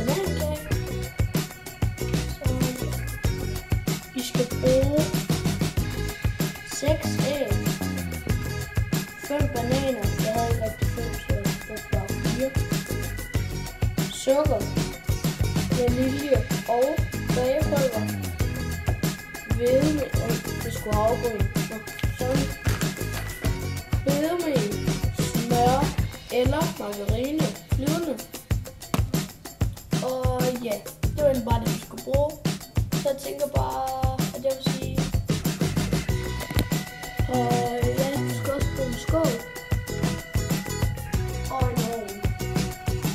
banankage. Så I skal bruge 6 æg, 5 bananer, jeg havde ikke rigtig 5, så jeg brugte bare 4, sukker, vanilje og bagepulver, hvedemel, og det skulle havregryn, sådan, hvedemel, smør eller margarine, flydende. Og ja, det var egentlig bare det, vi skulle bruge. Så jeg tænker bare, at jeg vil sige, og ja, du skal også bruge en skål og en ovn,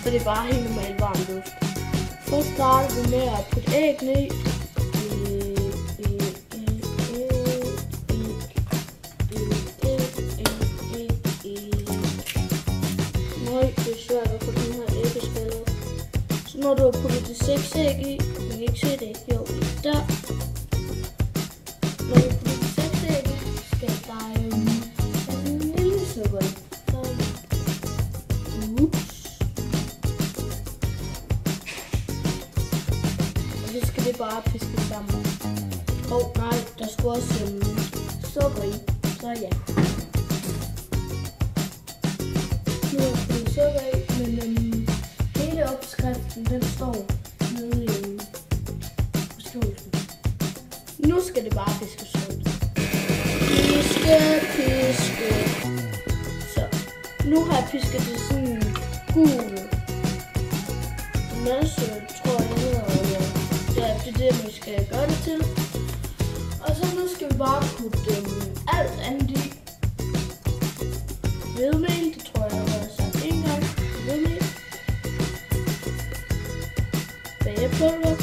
så det er bare helt normalt varm luft. Først starter vi med at putte æg ned. Nej, det er svært at få den her æggeskaller. Så når du har puttet de 6 æg i, man kan ikke se det, jo, der. Når du putter de 6 æg i, skal der en lille sukker i. Og så skal det bare piske sammen. Nej, der skulle også sukker i, så ja. Nu har jeg puttet sukker i, men hele opskriften, den står nede i beskrivelsen. Nu skal det bare piske sundt. Piske. Så, nu har jeg pisket det sådan gul masse, tror jeg, og ja, det er det, man skal gøre det til. Og så nu skal vi bare putte alt andet i. Hvedemel, det tror jeg har sagt en gang. Hvedemel. Bagepulver.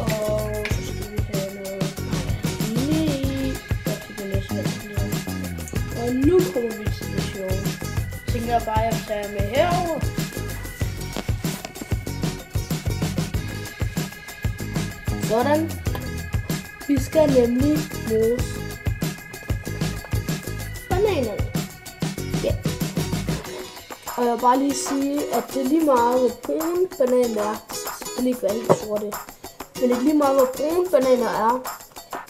Og så skal vi have noget margarine i. Jeg fik næsten alt det. Og nu kommer vi til det sjove. Tænker jeg bare, at jeg tager med herover. Sådan. Vi skal nemlig mose bananerne. Ja. Og jeg vil bare lige sige, at det er lige meget, hvor brune bananer er. Det er ikke være helt sorte. Men det er lige meget, hvor brune bananer er,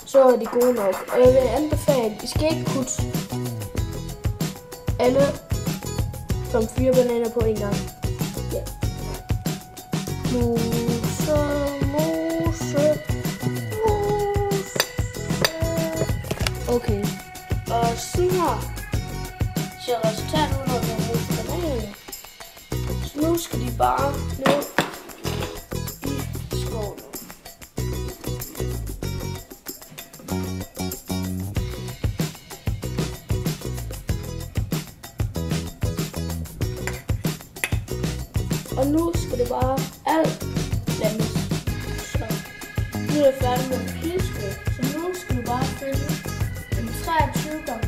så er de gode nok. Og jeg vil anbefale, I skal ikke putte alle som 4 bananer på en gang. Ja. Mose. Okay, og sådan her ser resultatet ud, når vi har mosset bananerne. Så nu skal de bare ned i skålen. Og nu skal det bare alt blandes. Så nu er jeg færdig med at piske, så nu skal du bare fylde 23 gram